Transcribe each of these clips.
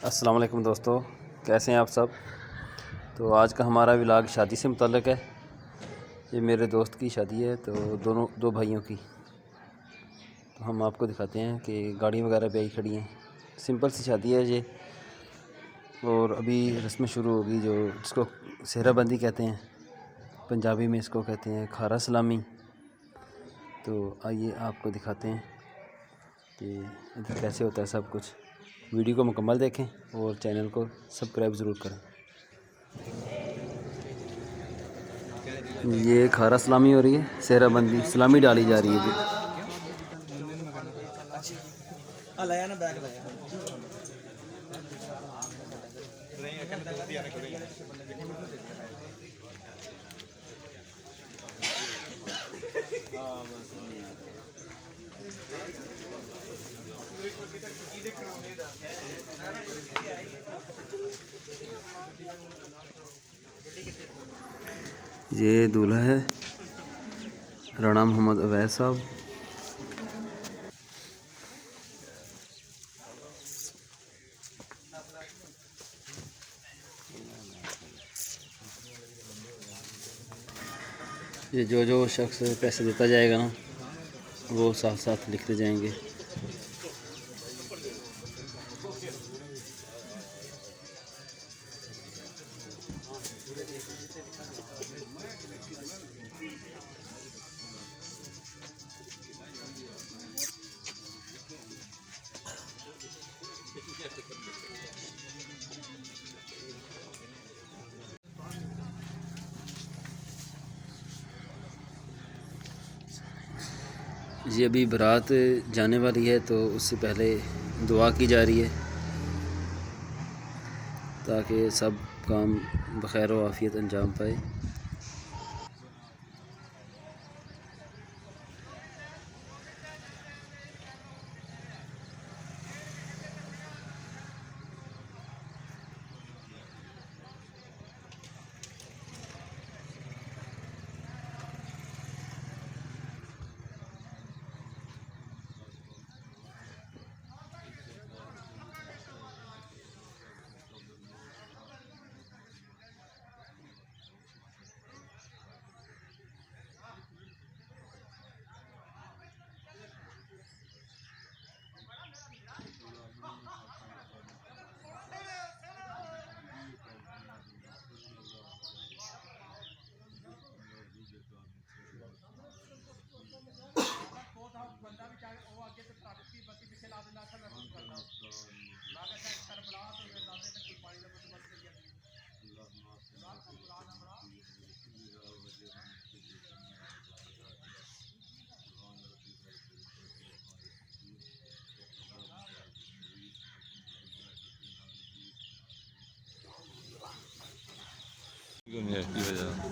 अस्सलाम वालेकुम दोस्तों, कैसे हैं आप सब। तो आज का हमारा व्लॉग शादी से मुतल्लिक़ है। ये मेरे दोस्त की शादी है, तो दो भाइयों की। तो हम आपको दिखाते हैं कि गाड़ी वगैरह भी आई खड़ी हैं। सिंपल सी शादी है ये, और अभी रस्में शुरू होगी जो जिसको सेहराबंदी कहते हैं, पंजाबी में इसको कहते हैं खारा सलामी। तो आइए आपको दिखाते हैं कि इधर कैसे होता है सब कुछ। वीडियो को मुकम्मल देखें और चैनल को सब्सक्राइब ज़रूर करें। ये खारा सलामी हो रही है, सेहराबंदी सलामी डाली जा रही है। ये दूल्हा है राणा मोहम्मद अवैस साहब। ये जो शख्स पैसे देता जाएगा ना, वो साथ साथ लिखते जाएंगे। ये अभी बारात जाने वाली है, तो उससे पहले दुआ की जा रही है ताकि सब काम बखैर व आफियत अंजाम पाए।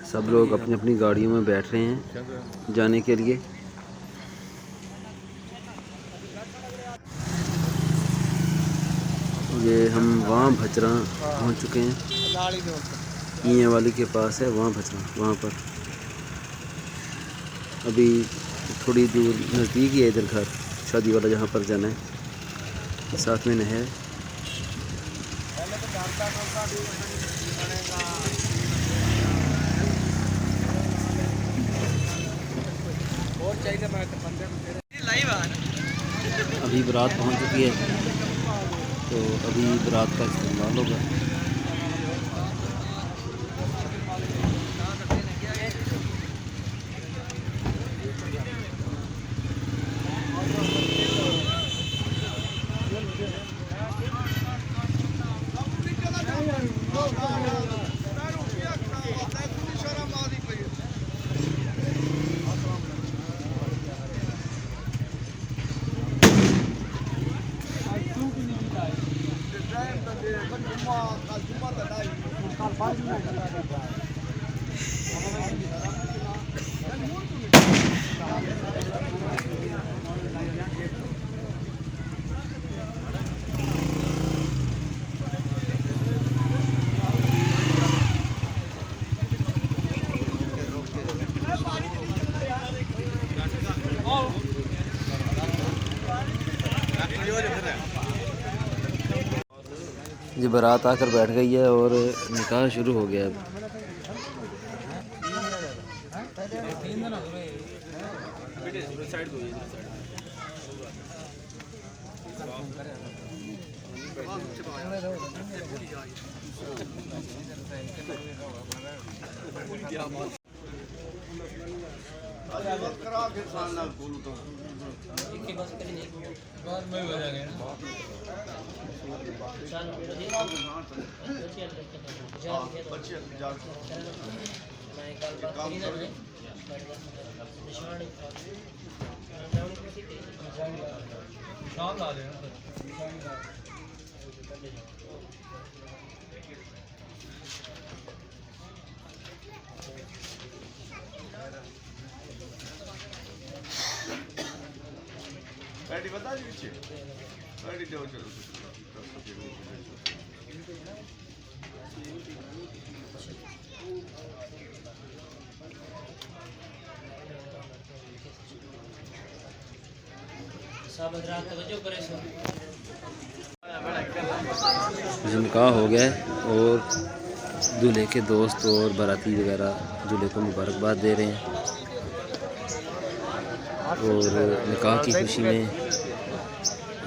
सब लोग अपनी अपनी गाड़ियों में बैठ रहे हैं जाने के लिए। ये हम वहाँ भचरा पहुँच चुके हैं, मियाँ वाली के पास है वहाँ भचरा। वहाँ पर अभी थोड़ी दूर नज़दीक ही है इधर घर शादी वाला जहाँ पर जाना है, साथ में नहर। अभी बारात पहुंच चुकी है, तो अभी बारात का इस्तेमाल होगा। ये बारात आकर बैठ गई है और निकाह शुरू हो गया अब। निकाह हो गया और दूल्हे के दोस्त और बाराती वगैरह दूल्हे को मुबारकबाद दे रहे हैं और निकाह की खुशी में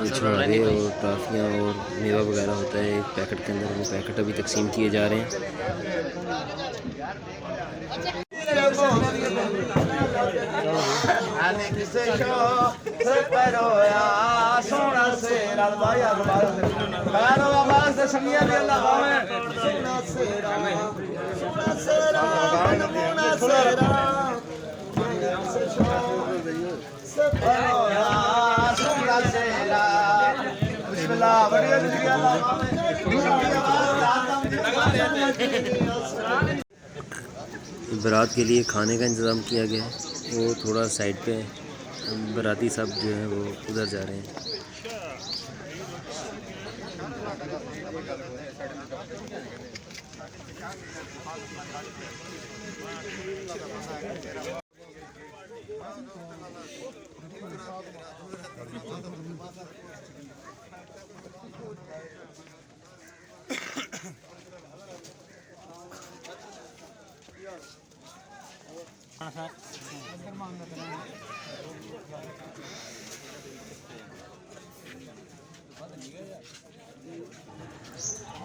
छुहारे और ट्रॉफियाँ और मेवा वगैरह होता है एक पैकेट के अंदर, वो पैकेट अभी तकसीम किए जा रहे हैं। बारात के लिए खाने का इंतज़ाम किया गया है, वो थोड़ा साइड पे बाराती सब जो हैं वो उधर जा रहे हैं।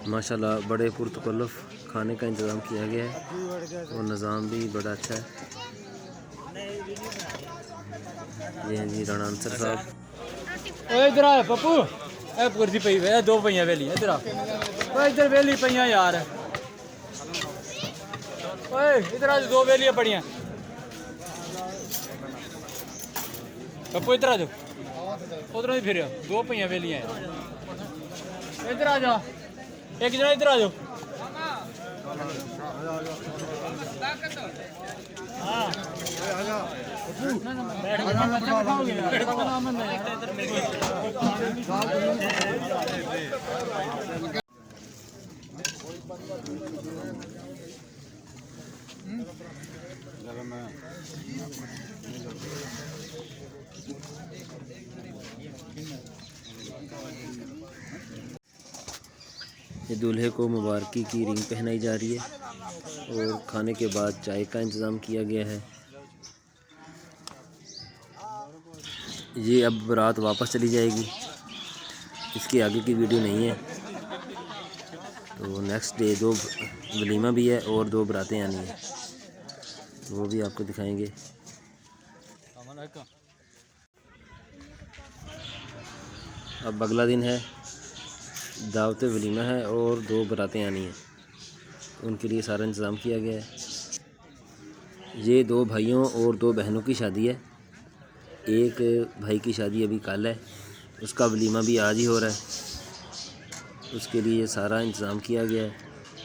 माशाल्लाह बड़े पुरतकल्लुफ़ खाने का इंतज़ाम किया गया है और निज़ाम भी बड़ा अच्छा है। ये हैं जी राणा अंसर साहब। इधर आ पप्पू, ए कुर्सी पई है, दो पईयां वेली इधर आ, ओए इधर वेली पईयां यार, ओए इधर आ, दो वेलियां पड़ियां। पप्पू इधर आ जाओ, उधर ही फिर दो पईयां वेलियां इधर आ जा, एक जना इधर आ जाओ। ये दूल्हे को मुबारकी की रिंग पहनाई जा रही है और खाने के बाद चाय का इंतज़ाम किया गया है। ये अब बारात वापस चली जाएगी, इसके आगे की वीडियो नहीं है। तो नेक्स्ट डे दो वलीमा भी है और दो बारातें आनी है, तो वो भी आपको दिखाएंगे। अब अगला दिन है, दावत वलीमा है और दो बारातें आनी हैं, उनके लिए सारा इंतज़ाम किया गया है। ये दो भाइयों और दो बहनों की शादी है। एक भाई की शादी अभी कल है, उसका वलीमा भी आज ही हो रहा है, उसके लिए सारा इंतज़ाम किया गया है।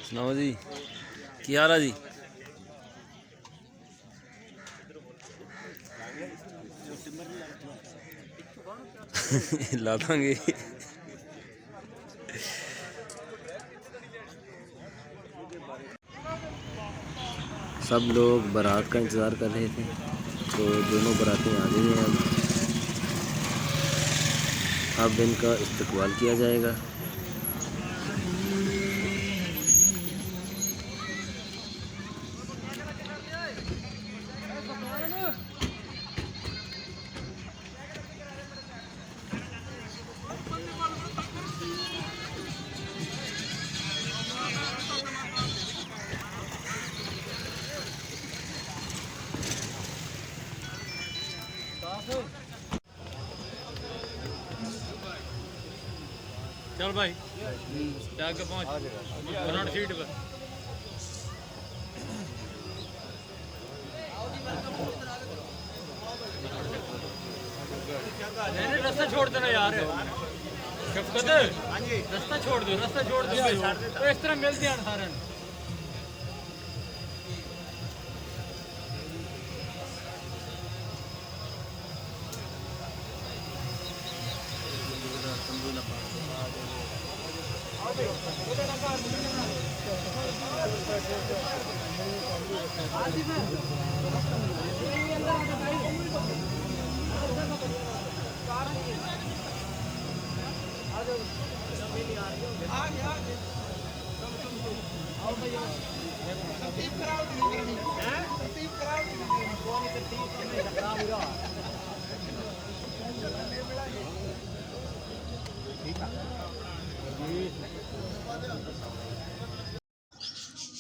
सुनाओ जी, क्या हाल है जी? ला देंगे। सब लोग बारात का इंतज़ार कर रहे थे, तो दोनों बारातें आ गई हैं। अब इनका इस्तकबाल किया जाएगा। चल भाई जाके पहुंच फ्रंट सीट पर। नहीं रास्ता छोड़ देना यार, शफकत रास्ता छोड़ दो, रास्ता छोड़ दो तो इस तरह मिलते हैं सारे।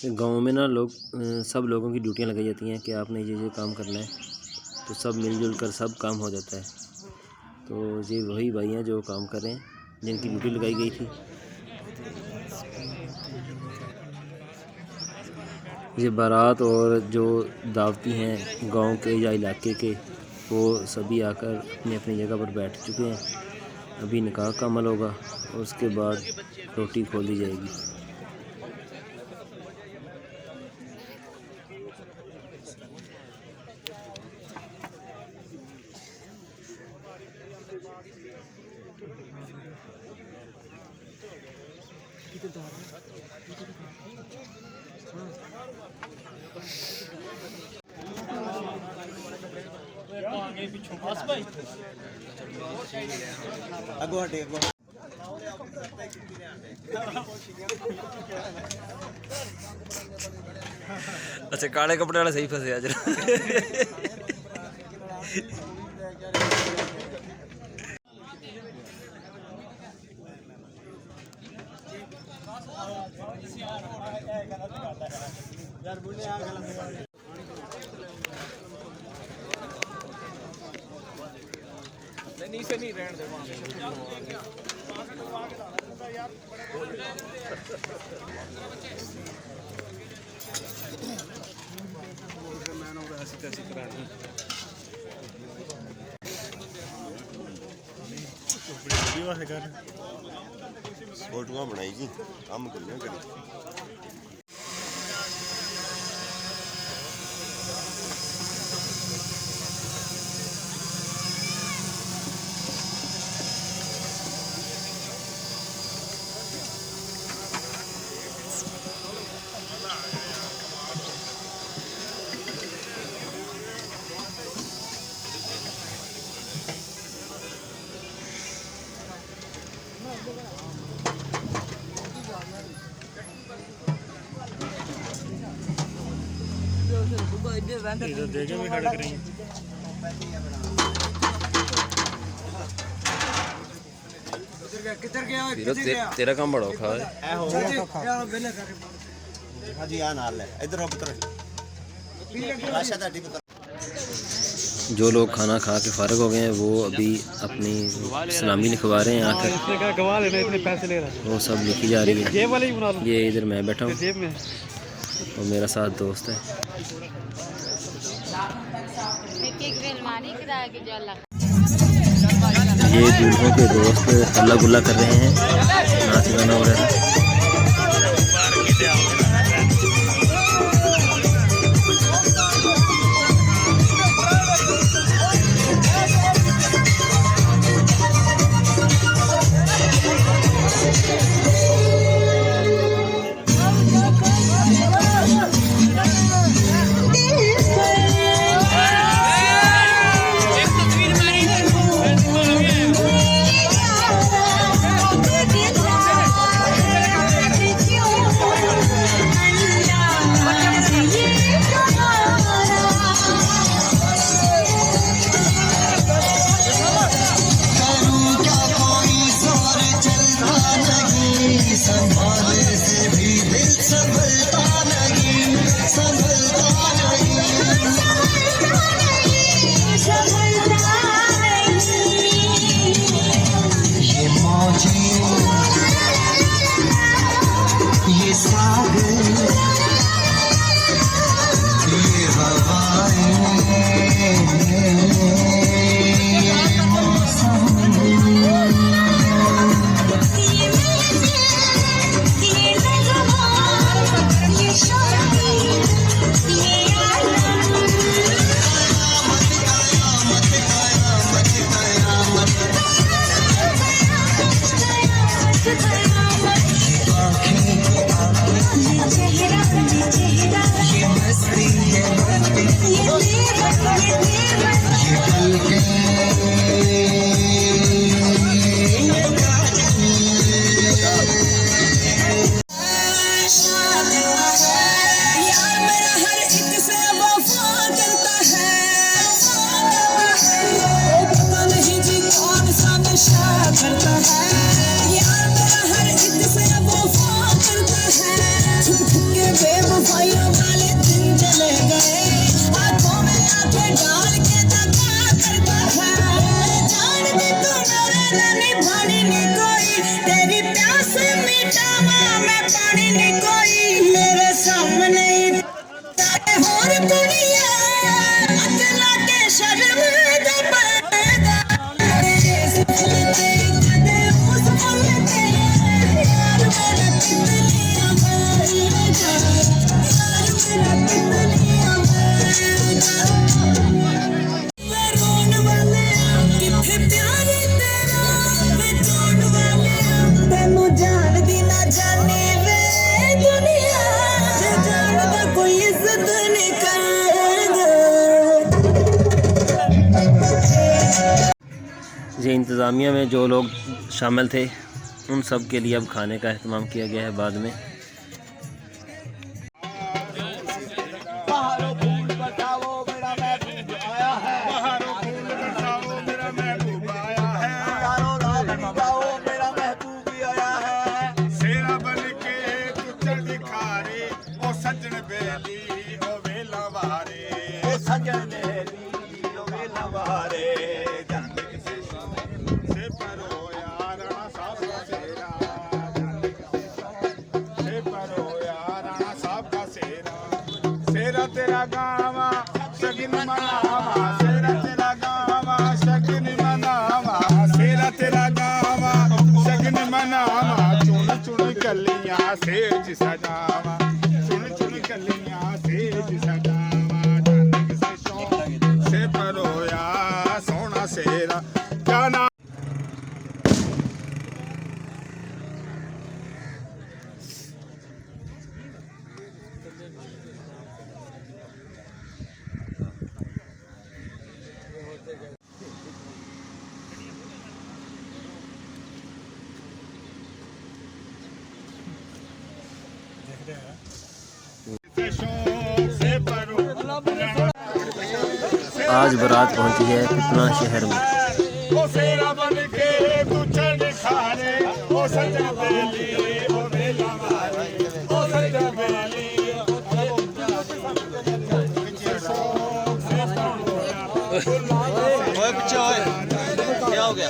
गांव में ना लोग सब लोगों की ड्यूटियां लगाई जाती हैं कि आपने ये काम करना है, तो सब मिलजुल कर सब काम हो जाता है। तो ये वही भाई हैं जो काम कर रहे हैं, जिनकी ड्यूटी लगाई गई थी। ये बारात और जो दावती हैं गांव के या इलाके के, वो सभी आकर अपनी अपनी जगह पर बैठ चुके हैं। अभी निकाह का अमल होगा और उसके बाद रोटी खोल दी जाएगी। अच्छा काले कपड़े वाला सही फंसे आज। नीचे नहीं रहने दे फोटो बनाई जी काम करना करें। इधर देखे भी खड़क रही तेरा काम बड़ा औखा है। हाँ जी हाँ नाल है इधर पुत्र जो लोग खाना खा के फारिग हो गए हैं वो अभी अपनी सलामी लिखवा रहे हैं आकर। गवा लेना, इतने पैसे ले रहा है। वो सब लिखी जा रही है। जेब वाले ही बना लो। ये इधर मैं बैठा हूँ जेब में और मेरा साथ दोस्त है। ये दूल्हों के दोस्त अल्लाह गुल्ला कर रहे हैं, नाच गाना वगैरह। ये इंतज़ामिया में जो लोग शामिल थे उन सब के लिए अब खाने का अहतमाम किया गया है बाद में। तेरा गावा शगन मनावा सेरा तेरा गावा शगन मनावा सेरा तेरा गावा शगन मनावा चुन चुन कलियां सेज सजावा चुन चुन कलियां सेज सजावा जानक से शौक से परोया सोना सेरा क्या ना आज बारात पहुंची है कितना शहर में। ओ सेरा बन के तू चढ़ खाने ओ सजन बेली ओ बेला मारे ओ सजन बेली ओए पीछे ओए क्या हो गया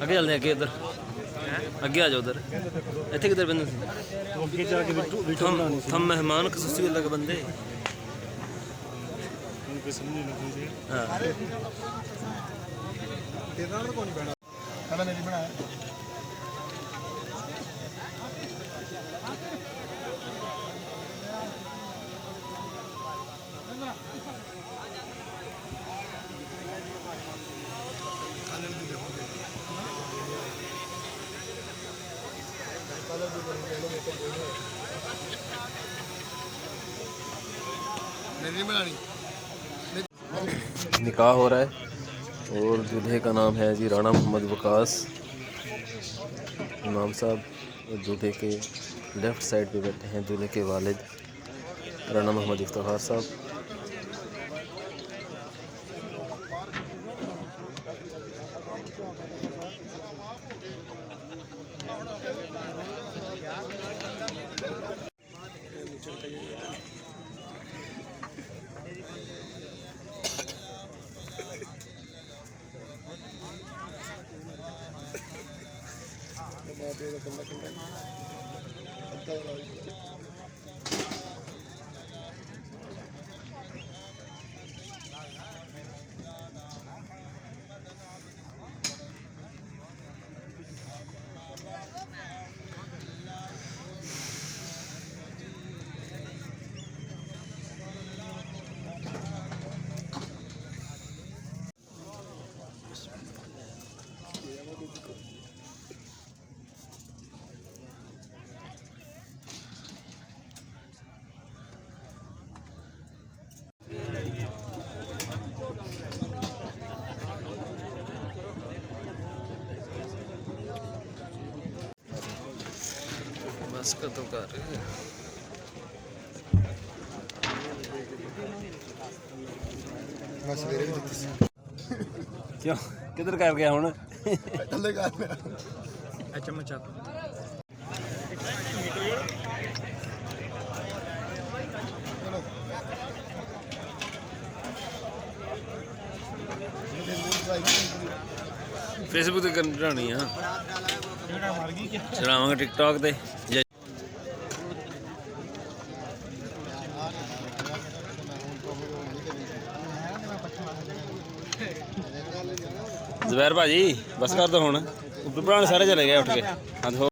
अगे चलते अगे इधर अगे आ जाओ उधर इतने किधर बंदे हम मेहमान खसूसी वाले के बंदे हाँ निकाह हो रहा है और दूल्हे का नाम है जी राणा मोहम्मद वकास इमाम साहब। और दूल्हे के लेफ़्ट साइड पे बैठे हैं दूल्हे के वालिद राणा मोहम्मद इफ्तिखार साहब। बस का तो कर क्यों किधर कर गया हूँ अच्छा मचा ਫੇਸਬੁੱਕ ਤੇ ਚੜਾਉਣੀ ਆ, ਚੜਾਵਾਂਗੇ ਟਿਕਟੌਕ ਤੇ। ਜ਼ਬੈਰ ਭਾਜੀ ਬਸ ਕਰ ਦੋ ਹੁਣ, ਉੱਪਰ ਭਰਾ ਸਾਰੇ ਚਲੇ ਗਏ ਉੱਠ ਕੇ। ਹਾਂ